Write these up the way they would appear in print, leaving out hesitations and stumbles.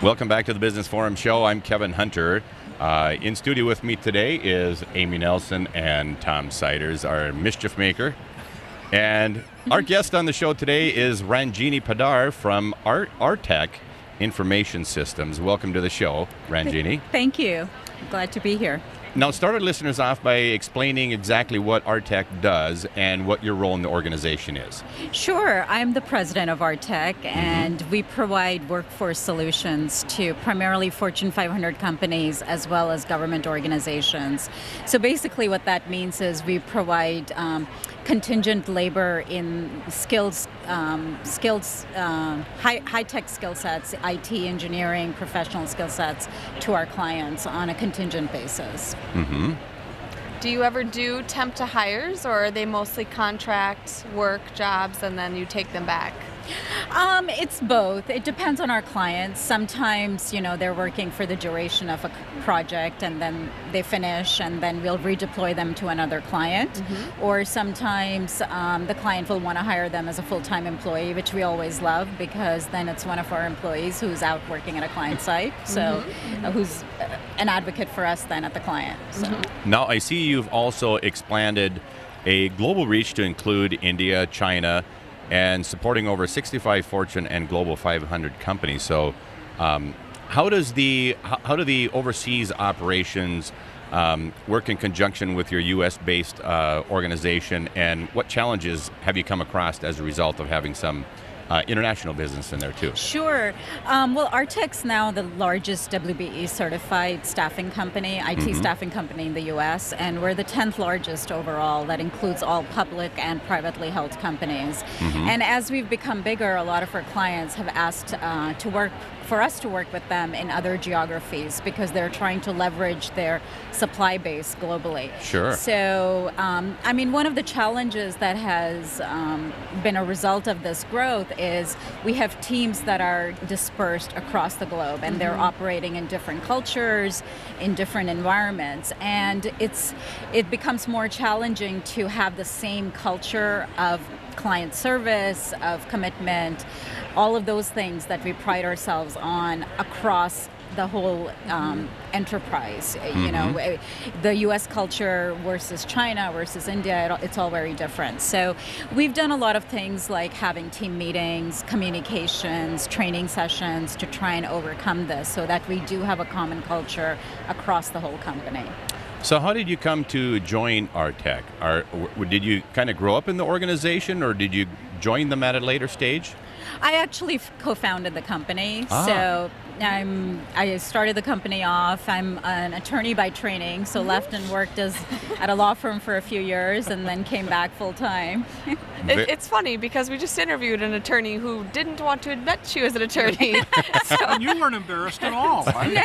Welcome back to the Business Forum Show. I'm Kevin Hunter. In studio with me today is Amy Nelson and Tom Siders, our mischief maker. And our guest on the show today is Ranjini Poddar from Artech Information Systems. Welcome to the show, Ranjini. Thank you. Glad to be here. Now, start our listeners off by explaining exactly what Artech does and what your role in the organization is. Sure. I'm the president of Artech, and we provide workforce solutions to primarily Fortune 500 companies as well as government organizations. So basically what that means is we provide contingent labor in high-tech skill sets, IT, engineering, professional skill sets to our clients on a contingent basis. Mm-hmm. Do you ever do temp to hires, or are they mostly contract work jobs and then you take them back? It's both. It depends on our clients. Sometimes, they're working for the duration of a project and then they finish and then we'll redeploy them to another client. Mm-hmm. Or sometimes the client will want to hire them as a full-time employee, which we always love because then it's one of our employees who's out working at a client site. So who's an advocate for us then at the client. So. Mm-hmm. Now, I see you've also expanded a global reach to include India, China, and supporting over 65 Fortune and Global 500 companies. So how do the overseas operations work in conjunction with your U.S.-based organization, and what challenges have you come across as a result of having some international business in there too? Sure. Well, Artech's now the largest WBE certified staffing company, IT staffing company in the U.S., and we're the 10th largest overall. That includes all public and privately held companies. And as we've become bigger, a lot of our clients have asked for us to work with them in other geographies because they're trying to leverage their supply base globally. Sure. So, one of the challenges that has been a result of this growth is we have teams that are dispersed across the globe and they're operating in different cultures, in different environments, and it becomes more challenging to have the same culture of client service, of commitment, all of those things that we pride ourselves on across the whole enterprise. The U.S. culture versus China versus India, it's all very different. So we've done a lot of things like having team meetings, communications, training sessions to try and overcome this so that we do have a common culture across the whole company. So how did you come to join Artech? Did you kind of grow up in the organization, or did you join them at a later stage? I actually co-founded the company, so I started the company off. I'm an attorney by training, so left and worked at a law firm for a few years and then came back full time. It's funny because we just interviewed an attorney who didn't want to admit she was an attorney. And you weren't embarrassed at all. Right? No,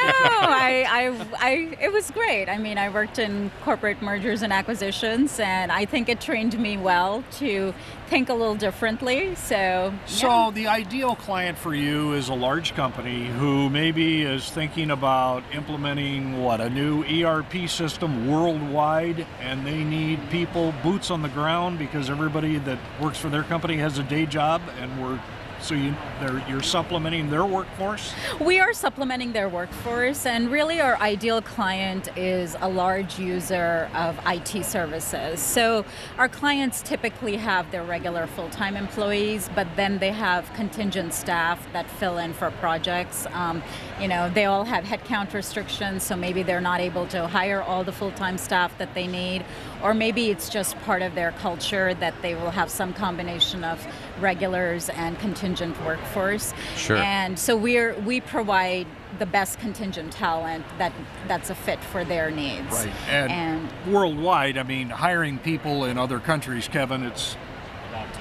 it was great. I worked in corporate mergers and acquisitions, and I think it trained me well to think a little differently. So the ideal client for you is a large company who maybe is thinking about implementing a new ERP system worldwide, and they need people, boots on the ground, because everybody that works for their company has a day job, and you're supplementing their workforce? We are supplementing their workforce, and really our ideal client is a large user of IT services. So our clients typically have their regular full-time employees, but then they have contingent staff that fill in for projects. They all have headcount restrictions, so maybe they're not able to hire all the full-time staff that they need, or maybe it's just part of their culture that they will have some combination of regulars and contingent workforce. Sure. And so we provide the best contingent talent that's a fit for their needs. Right. And worldwide, hiring people in other countries, Kevin,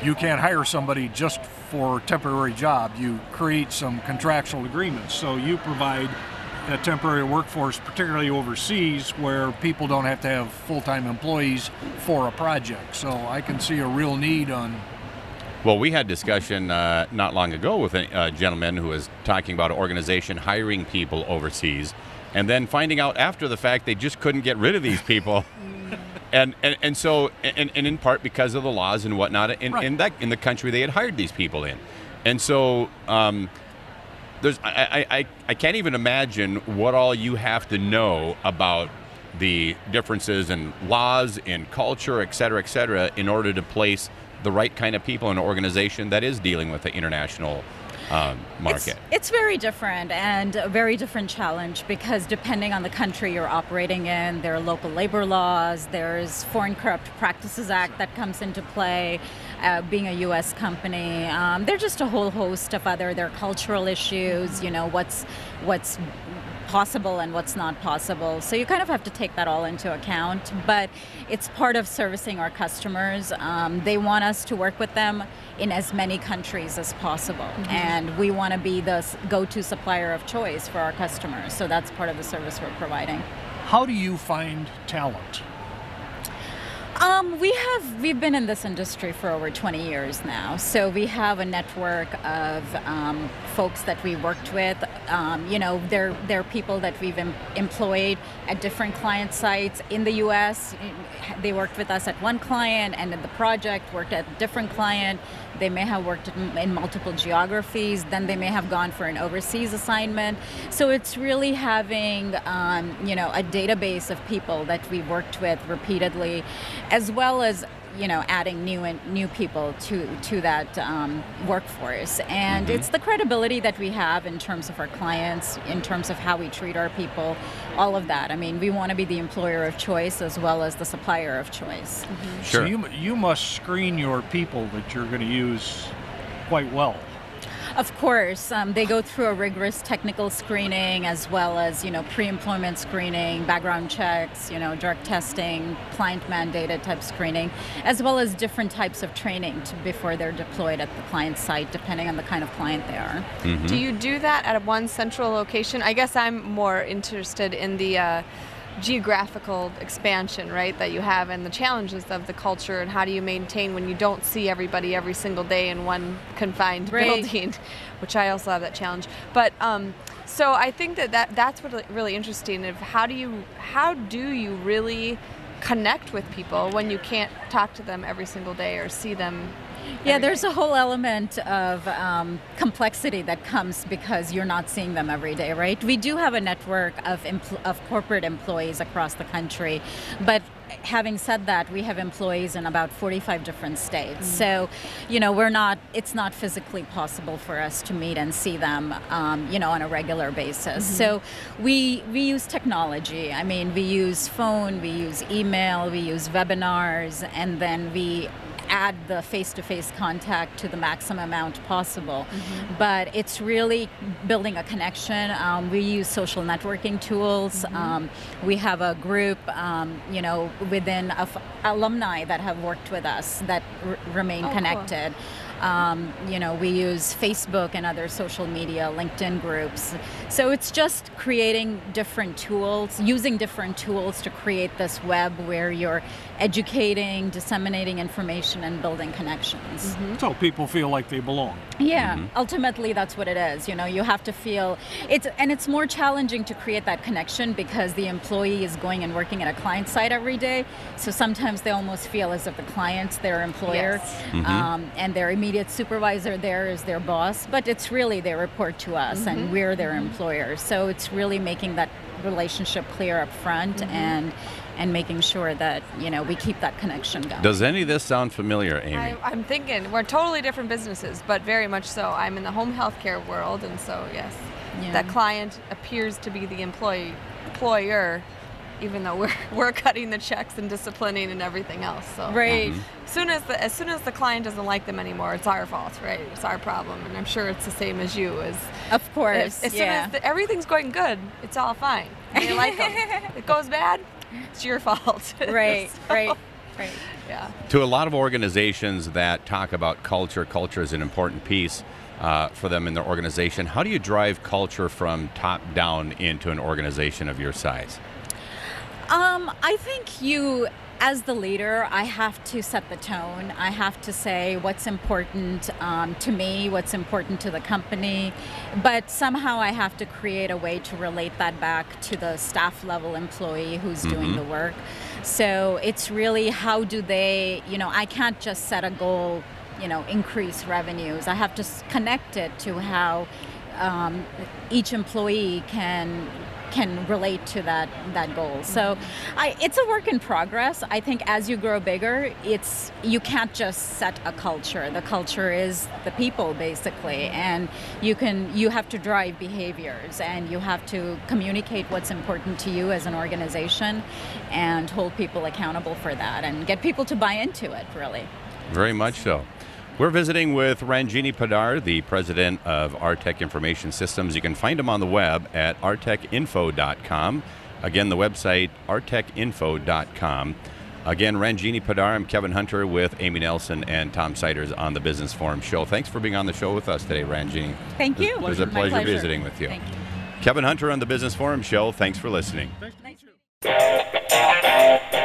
you can't hire somebody just for a temporary job. You create some contractual agreements. So you provide that temporary workforce, particularly overseas, where people don't have to have full-time employees for a project. So I can see a real need on... Well, we had discussion not long ago with a gentleman who was talking about an organization hiring people overseas and then finding out after the fact they just couldn't get rid of these people. And so in part because of the laws and whatnot in the country they had hired these people in. And so I can't even imagine what all you have to know about the differences in laws, in culture, et cetera, in order to place the right kind of people in an organization that is dealing with the international market. It's very different and a very different challenge because depending on the country you're operating in, there are local labor laws, there's Foreign Corrupt Practices Act that comes into play, being a U.S. company. There's just a whole host of there are cultural issues, what's possible and what's not possible. So you kind of have to take that all into account, but it's part of servicing our customers. They want us to work with them in as many countries as possible, and we want to be the go-to supplier of choice for our customers. So that's part of the service we're providing. How do you find talent? We've been in this industry for over 20 years now, so we have a network of folks that we worked with. They're people that we've employed at different client sites in the U.S. They worked with us at one client, and in the project worked at a different client. They may have worked in multiple geographies. Then they may have gone for an overseas assignment. So it's really having a database of people that we worked with repeatedly, as well as adding new people to that workforce. And it's the credibility that we have in terms of our clients, in terms of how we treat our people, all of that. I mean, we want to be the employer of choice as well as the supplier of choice. Sure. So you must screen your people that you're going to use quite well. Of course, they go through a rigorous technical screening as well as, pre-employment screening, background checks, drug testing, client mandated type screening, as well as different types of training before they're deployed at the client site, depending on the kind of client they are. Do you do that at one central location? I guess I'm more interested in the geographical expansion, right, that you have, and the challenges of the culture, and how do you maintain when you don't see everybody every single day in one confined building, which I also have that challenge. But so I think that's really interesting. Of how do you really connect with people when you can't talk to them every single day or see them? Yeah, there's a whole element of complexity that comes because you're not seeing them every day, right? We do have a network of corporate employees across the country, but having said that, we have employees in about 45 different states. So, it's not physically possible for us to meet and see them, on a regular basis. So we use technology. I mean, we use phone, we use email, we use webinars, and then we add the face-to-face contact to the maximum amount possible. But it's really building a connection. We use social networking tools. We have a group, within alumni that have worked with us that remain connected. Cool. We use Facebook and other social media, LinkedIn groups. So it's just creating different tools, using different tools to create this web where you're educating, disseminating information, and building connections. So people feel like they belong. Yeah, ultimately that's what it is. You have to feel it's more challenging to create that connection because the employee is going and working at a client site every day. So sometimes they almost feel as if the client's their employer, and their immediate supervisor there is their boss. But it's really they report to us, and we're their employer. So it's really making that relationship clear up front and making sure that we keep that connection going. Does any of this sound familiar, Amy? I'm thinking we're totally different businesses, but very much so. I'm in the home healthcare world, and so yes, that client appears to be the employer, even though we're cutting the checks and disciplining and everything else. So as soon as the client doesn't like them anymore, it's our fault, right? It's our problem, and I'm sure it's the same as you. Of course, as soon as everything's going good, it's all fine. They like them. It goes bad, it's your fault. Right. Yeah. To a lot of organizations that talk about culture is an important piece for them in their organization. How do you drive culture from top down into an organization of your size? I think as the leader, I have to set the tone. I have to say what's important to me, what's important to the company, but somehow I have to create a way to relate that back to the staff level employee who's doing the work. So it's really how do they, I can't just set a goal, increase revenues. I have to connect it to how each employee can relate to that goal. So it's a work in progress. I think as you grow bigger, you can't just set a culture. The culture is the people, basically, and you have to drive behaviors, and you have to communicate what's important to you as an organization and hold people accountable for that and get people to buy into it, really. Very much so. We're visiting with Ranjini Poddar, the president of Artech Information Systems. You can find him on the web at artechinfo.com. Again, the website, artechinfo.com. Again, Ranjini Poddar, I'm Kevin Hunter with Amy Nelson and Tom Siders on the Business Forum Show. Thanks for being on the show with us today, Ranjini. Thank you. It was a pleasure visiting with you. Thank you. Kevin Hunter on the Business Forum Show. Thanks for listening. Thank you.